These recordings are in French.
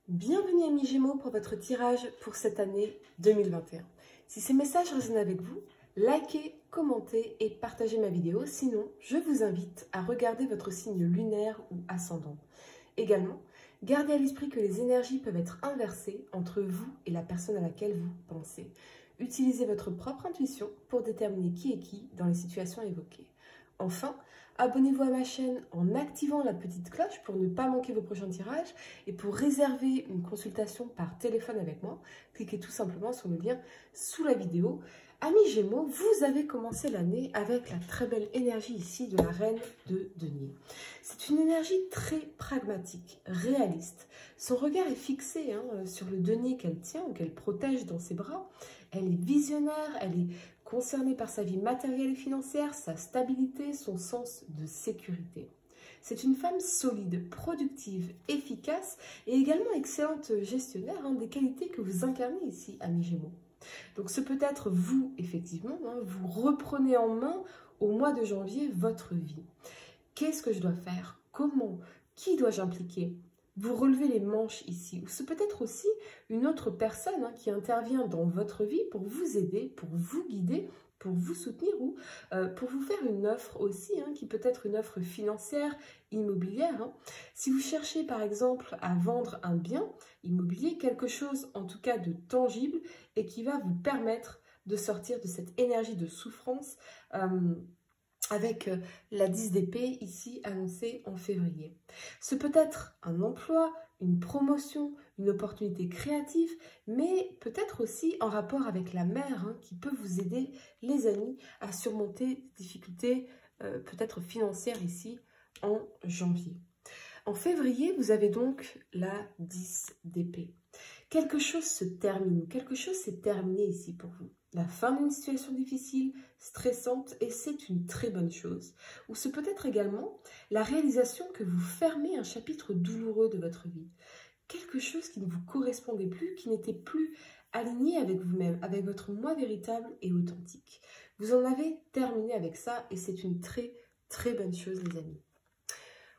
Bienvenue amis Gémeaux pour votre tirage pour cette année 2021. Si ces messages résonnent avec vous, likez, commentez et partagez ma vidéo. Sinon, je vous invite à regarder votre signe lunaire ou ascendant. Également, gardez à l'esprit que les énergies peuvent être inversées entre vous et la personne à laquelle vous pensez. Utilisez votre propre intuition pour déterminer qui est qui dans les situations évoquées. Enfin, abonnez-vous à ma chaîne en activant la petite cloche pour ne pas manquer vos prochains tirages et pour réserver une consultation par téléphone avec moi, cliquez tout simplement sur le lien sous la vidéo. Amis Gémeaux, vous avez commencé l'année avec la très belle énergie ici de la reine de denier. C'est une énergie très pragmatique, réaliste. Son regard est fixé sur le denier qu'elle tient ou qu'elle protège dans ses bras. Elle est visionnaire, elle est concernée par sa vie matérielle et financière, sa stabilité, son sens de sécurité. C'est une femme solide, productive, efficace et également excellente gestionnaire, des qualités que vous incarnez ici, amis Gémeaux. Donc ce peut être vous, effectivement, vous reprenez en main au mois de janvier votre vie. Qu'est-ce que je dois faire? Comment? Qui dois-je impliquer? Vous relevez les manches ici, ou c'est peut-être aussi une autre personne qui intervient dans votre vie pour vous aider, pour vous guider, pour vous soutenir ou pour vous faire une offre aussi, qui peut être une offre financière, immobilière. Si vous cherchez par exemple à vendre un bien immobilier, quelque chose en tout cas de tangible et qui va vous permettre de sortir de cette énergie de souffrance avec la 10 d'épée ici annoncée en février. Ce peut être un emploi, une promotion, une opportunité créative, mais peut-être aussi en rapport avec la mère qui peut vous aider, les amis, à surmonter des difficultés peut-être financières ici en janvier. En février, vous avez donc la 10 d'épée. Quelque chose se termine, quelque chose s'est terminé ici pour vous. La fin d'une situation difficile, stressante, et c'est une très bonne chose. Ou ce peut être également la réalisation que vous fermez un chapitre douloureux de votre vie. Quelque chose qui ne vous correspondait plus, qui n'était plus aligné avec vous-même, avec votre moi véritable et authentique. Vous en avez terminé avec ça et c'est une très très bonne chose les amis.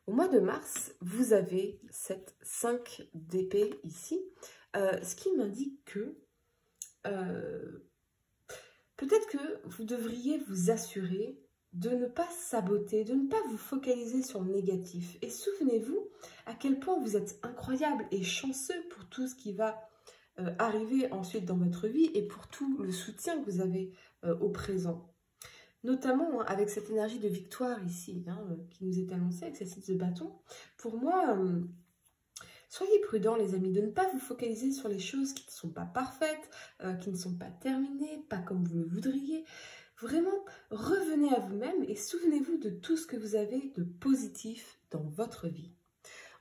Au mois de mars, vous avez cette 5 d'épée ici, ce qui m'indique que peut-être que vous devriez vous assurer de ne pas saboter, de ne pas vous focaliser sur le négatif. Et souvenez-vous à quel point vous êtes incroyable et chanceux pour tout ce qui va arriver ensuite dans votre vie et pour tout le soutien que vous avez au présent. Notamment avec cette énergie de victoire ici, qui nous est annoncée avec cette 6 de bâton. Pour moi, soyez prudents les amis, de ne pas vous focaliser sur les choses qui ne sont pas parfaites, qui ne sont pas terminées, pas comme vous le voudriez. Vraiment, revenez à vous-même et souvenez-vous de tout ce que vous avez de positif dans votre vie.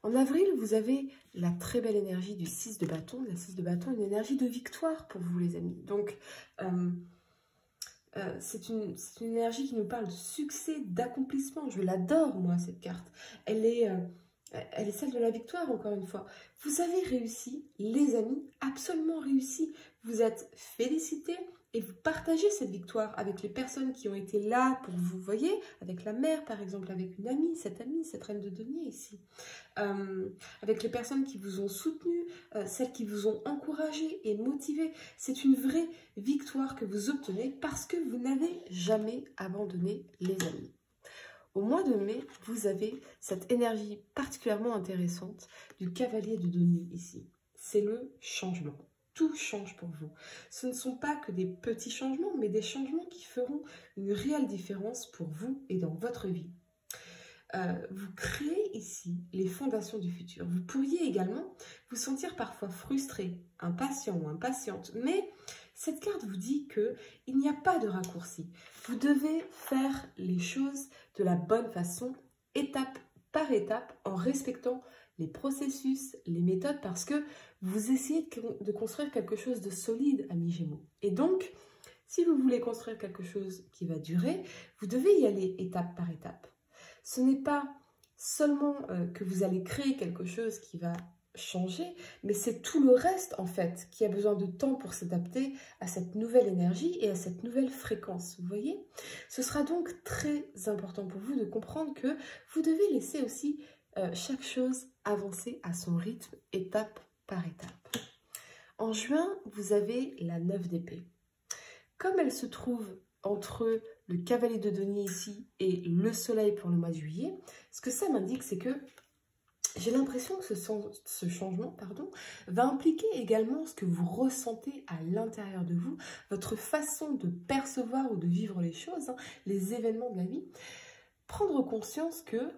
En avril, vous avez la très belle énergie du 6 de bâton. La 6 de bâton, une énergie de victoire pour vous les amis. Donc, c'est une énergie qui nous parle de succès, d'accomplissement. Je l'adore, moi, cette carte. Elle est celle de la victoire, encore une fois. Vous avez réussi, les amis, absolument réussi. Vous êtes félicités et vous partagez cette victoire avec les personnes qui ont été là pour vous, voyez, avec la mère, par exemple, avec une amie, cette reine de denier ici. Avec les personnes qui vous ont soutenu, celles qui vous ont encouragé et motivé. C'est une vraie victoire que vous obtenez parce que vous n'avez jamais abandonné les amis. Au mois de mai, vous avez cette énergie particulièrement intéressante du cavalier de denier ici. C'est le changement. Tout change pour vous. Ce ne sont pas que des petits changements, mais des changements qui feront une réelle différence pour vous et dans votre vie. Vous créez ici les fondations du futur. Vous pourriez également vous sentir parfois frustré, impatient ou impatiente, mais cette carte vous dit qu'il n'y a pas de raccourci. Vous devez faire les choses de la bonne façon, étape par étape, en respectant les processus, les méthodes, parce que vous essayez de construire quelque chose de solide, amis Gémeaux. Et donc, si vous voulez construire quelque chose qui va durer, vous devez y aller étape par étape. Ce n'est pas seulement que vous allez créer quelque chose qui va changer, mais c'est tout le reste en fait qui a besoin de temps pour s'adapter à cette nouvelle énergie et à cette nouvelle fréquence, vous voyez? Ce sera donc très important pour vous de comprendre que vous devez laisser aussi chaque chose avancer à son rythme, étape par étapes. En juin, vous avez la 9 d'épée. Comme elle se trouve entre le cavalier de denier ici et le soleil pour le mois de juillet, ce que ça m'indique, c'est que j'ai l'impression que ce changement va impliquer également ce que vous ressentez à l'intérieur de vous, votre façon de percevoir ou de vivre les choses, les événements de la vie. Prendre conscience que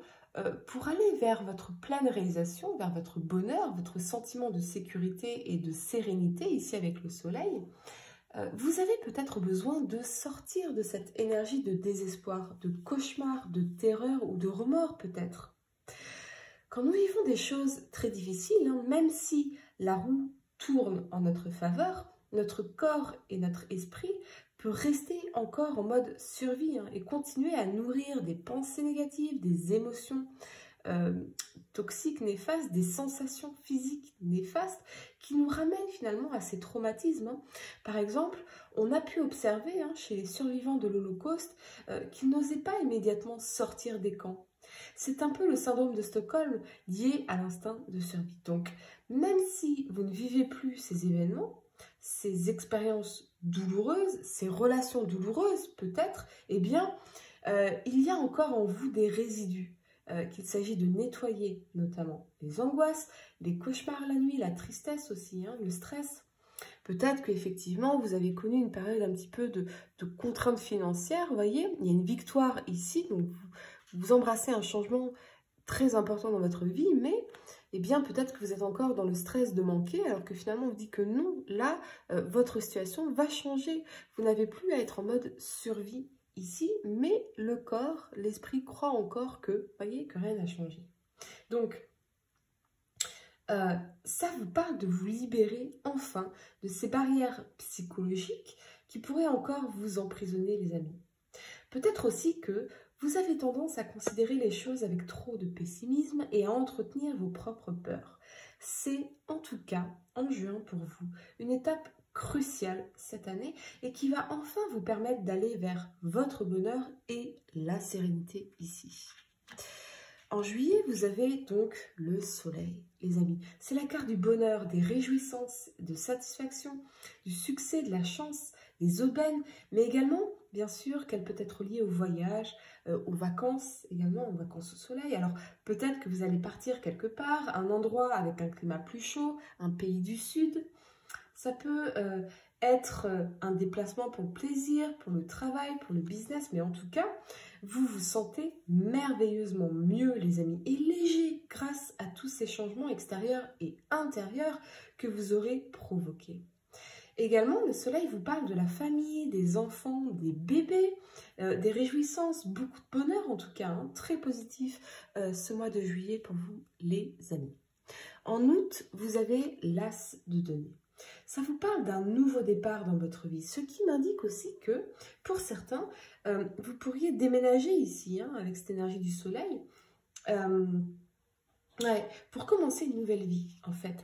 pour aller vers votre pleine réalisation, vers votre bonheur, votre sentiment de sécurité et de sérénité, ici avec le soleil, vous avez peut-être besoin de sortir de cette énergie de désespoir, de cauchemar, de terreur ou de remords peut-être. Quand nous vivons des choses très difficiles, même si la roue tourne en notre faveur, notre corps et notre esprit peut rester encore en mode survie et continuer à nourrir des pensées négatives, des émotions toxiques, néfastes, des sensations physiques néfastes qui nous ramènent finalement à ces traumatismes. Par exemple, on a pu observer chez les survivants de l'Holocauste qu'ils n'osaient pas immédiatement sortir des camps. C'est un peu le syndrome de Stockholm lié à l'instinct de survie. Donc, même si vous ne vivez plus ces événements, ces expériences douloureuses, ces relations douloureuses peut-être, eh bien, il y a encore en vous des résidus qu'il s'agit de nettoyer, notamment les angoisses, les cauchemars la nuit, la tristesse aussi, le stress. Peut-être qu'effectivement, vous avez connu une période un petit peu de contraintes financières, vous voyez, il y a une victoire ici, donc vous embrassez un changement très important dans votre vie, mais eh bien peut-être que vous êtes encore dans le stress de manquer, alors que finalement on vous dit que non, là, votre situation va changer. Vous n'avez plus à être en mode survie ici, mais le corps, l'esprit croit encore que, voyez, que rien n'a changé. Donc, ça vous parle de vous libérer enfin de ces barrières psychologiques qui pourraient encore vous emprisonner, les amis. Peut-être aussi que vous avez tendance à considérer les choses avec trop de pessimisme et à entretenir vos propres peurs. C'est en tout cas, en juin pour vous, une étape cruciale cette année et qui va enfin vous permettre d'aller vers votre bonheur et la sérénité ici. En juillet, vous avez donc le soleil, les amis. C'est la carte du bonheur, des réjouissances, de satisfaction, du succès, de la chance, des aubaines, mais également, bien sûr, qu'elle peut être liée au voyage, aux vacances, également aux vacances au soleil. Alors, peut-être que vous allez partir quelque part, un endroit avec un climat plus chaud, un pays du sud. Ça peut être un déplacement pour le plaisir, pour le travail, pour le business, mais en tout cas, vous vous sentez merveilleusement mieux, les amis, et léger grâce à tous ces changements extérieurs et intérieurs que vous aurez provoqués. Également, le soleil vous parle de la famille, des enfants, des bébés, des réjouissances, beaucoup de bonheur en tout cas, très positif ce mois de juillet pour vous, les amis. En août, vous avez l'As de denier. Ça vous parle d'un nouveau départ dans votre vie, ce qui m'indique aussi que, pour certains, vous pourriez déménager ici, avec cette énergie du soleil, pour commencer une nouvelle vie, en fait.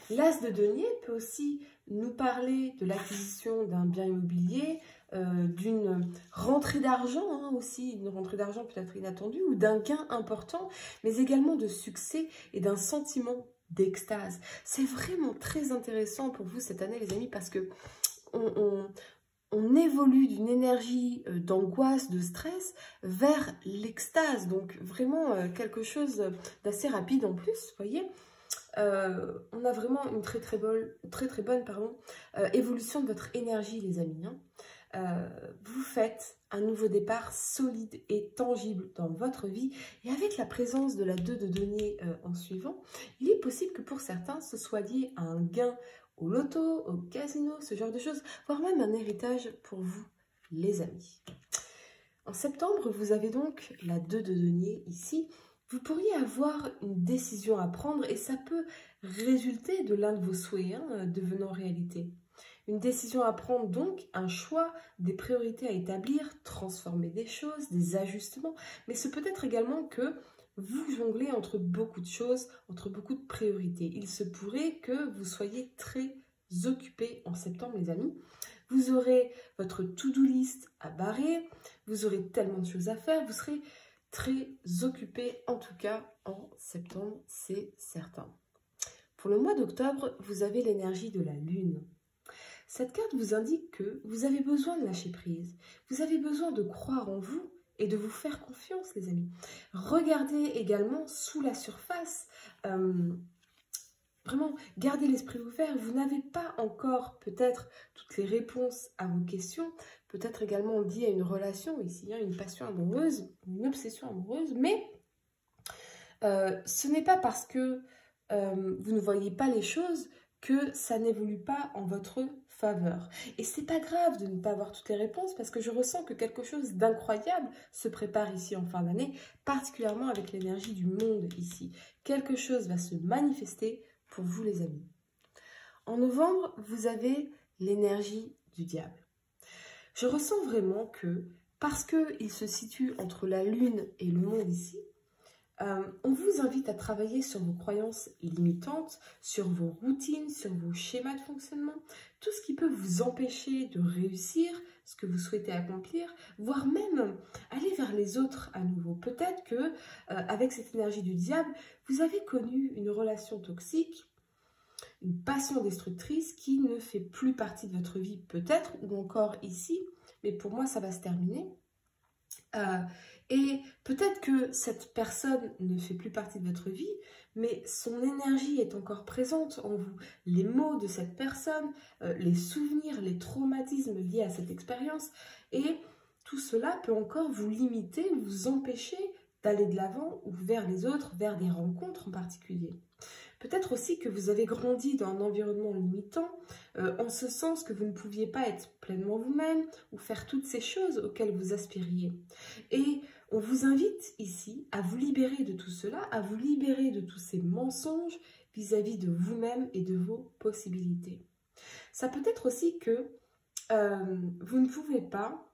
L'As de denier peut aussi nous parler de l'acquisition d'un bien immobilier, d'une rentrée d'argent aussi, une rentrée d'argent peut-être inattendue, ou d'un gain important, mais également de succès et d'un sentiment d'extase. C'est vraiment très intéressant pour vous cette année, les amis, parce que on évolue d'une énergie d'angoisse, de stress, vers l'extase. Donc vraiment quelque chose d'assez rapide en plus, vous voyez. On a vraiment une très bonne évolution de votre énergie, les amis. Vous faites un nouveau départ solide et tangible dans votre vie, et avec la présence de la 2 de denier en suivant, il est possible que pour certains ce soit lié à un gain au loto, au casino, ce genre de choses, voire même un héritage pour vous, les amis. En septembre, vous avez donc la 2 de denier ici. Vous pourriez avoir une décision à prendre et ça peut résulter de l'un de vos souhaits devenant réalité. Une décision à prendre donc, un choix, des priorités à établir, transformer des choses, des ajustements. Mais c'est peut-être également que vous jonglez entre beaucoup de choses, entre beaucoup de priorités. Il se pourrait que vous soyez très occupés en septembre, les amis. Vous aurez votre to-do list à barrer, vous aurez tellement de choses à faire, vous serez très occupés, en tout cas en septembre, c'est certain. Pour le mois d'octobre, vous avez l'énergie de la Lune. Cette carte vous indique que vous avez besoin de lâcher prise. Vous avez besoin de croire en vous et de vous faire confiance, les amis. Regardez également sous la surface. Vraiment, gardez l'esprit ouvert. Vous n'avez pas encore peut-être toutes les réponses à vos questions. Peut-être également liées à une relation ici, une passion amoureuse, une obsession amoureuse. Mais ce n'est pas parce que vous ne voyez pas les choses que ça n'évolue pas en votre faveur. Et c'est pas grave de ne pas avoir toutes les réponses parce que je ressens que quelque chose d'incroyable se prépare ici en fin d'année, particulièrement avec l'énergie du monde ici. Quelque chose va se manifester pour vous les amis. En novembre, vous avez l'énergie du diable. Je ressens vraiment que, parce qu'il se situe entre la lune et le monde ici, on vous invite à travailler sur vos croyances limitantes, sur vos routines, sur vos schémas de fonctionnement, tout ce qui peut vous empêcher de réussir ce que vous souhaitez accomplir, voire même aller vers les autres à nouveau. Peut-être que avec cette énergie du diable, vous avez connu une relation toxique, une passion destructrice qui ne fait plus partie de votre vie peut-être, ou encore ici, mais pour moi ça va se terminer. Et peut-être que cette personne ne fait plus partie de votre vie, mais son énergie est encore présente en vous. Les mots de cette personne, les souvenirs, les traumatismes liés à cette expérience, et tout cela peut encore vous limiter, vous empêcher d'aller de l'avant ou vers les autres, vers des rencontres en particulier. Peut-être aussi que vous avez grandi dans un environnement limitant, en ce sens que vous ne pouviez pas être pleinement vous-même ou faire toutes ces choses auxquelles vous aspiriez. Et on vous invite ici à vous libérer de tout cela, à vous libérer de tous ces mensonges vis-à-vis de vous-même et de vos possibilités. Ça peut être aussi que vous ne pouvez pas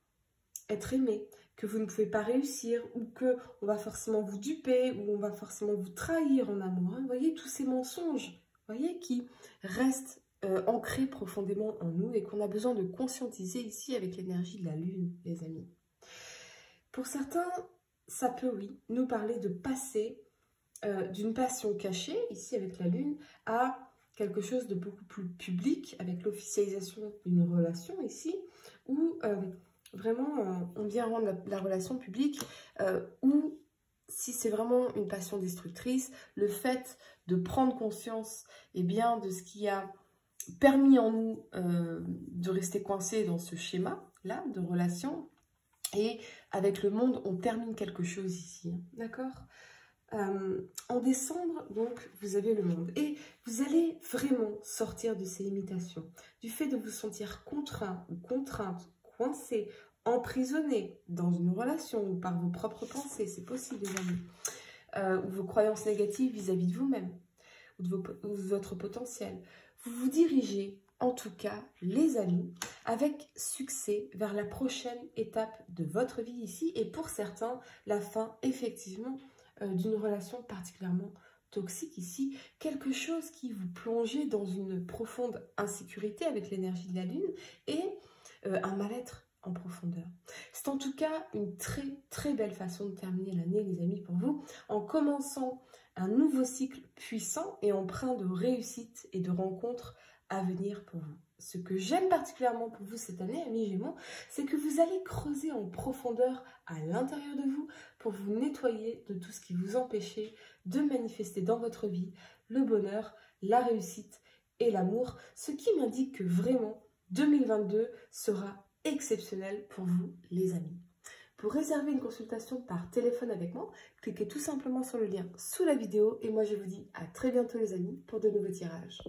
être aimé, que vous ne pouvez pas réussir ou qu'on va forcément vous duper ou on va forcément vous trahir en amour. Vous voyez, tous ces mensonges, voyez, qui restent ancrés profondément en nous et qu'on a besoin de conscientiser ici avec l'énergie de la lune, les amis. Pour certains, ça peut, oui, nous parler de passer d'une passion cachée, ici avec la lune, à quelque chose de beaucoup plus public, avec l'officialisation d'une relation ici, où vraiment on vient rendre la relation publique, ou si c'est vraiment une passion destructrice, le fait de prendre conscience bien, de ce qui a permis en nous de rester coincé dans ce schéma-là de relation. Et avec le monde, on termine quelque chose ici, d'accord ? En décembre, donc, vous avez le monde. Et vous allez vraiment sortir de ces limitations. Du fait de vous sentir contraint ou contrainte, coincé, emprisonné dans une relation ou par vos propres pensées, c'est possible, les amis. Ou vos croyances négatives vis-à-vis de vous-même ou de votre potentiel. Vous vous dirigez, en tout cas, les amis, avec succès vers la prochaine étape de votre vie ici. Et pour certains, la fin, effectivement, d'une relation particulièrement toxique ici. Quelque chose qui vous plongeait dans une profonde insécurité avec l'énergie de la lune et un mal-être en profondeur. C'est en tout cas une très très belle façon de terminer l'année, les amis, pour vous, en commençant un nouveau cycle puissant et empreint de réussite et de rencontres à venir pour vous. Ce que j'aime particulièrement pour vous cette année, amis Gémeaux, c'est que vous allez creuser en profondeur à l'intérieur de vous pour vous nettoyer de tout ce qui vous empêchait de manifester dans votre vie le bonheur, la réussite et l'amour, ce qui m'indique que vraiment 2022 sera exceptionnel pour vous, les amis. Pour réserver une consultation par téléphone avec moi, cliquez tout simplement sur le lien sous la vidéo et moi je vous dis à très bientôt les amis pour de nouveaux tirages.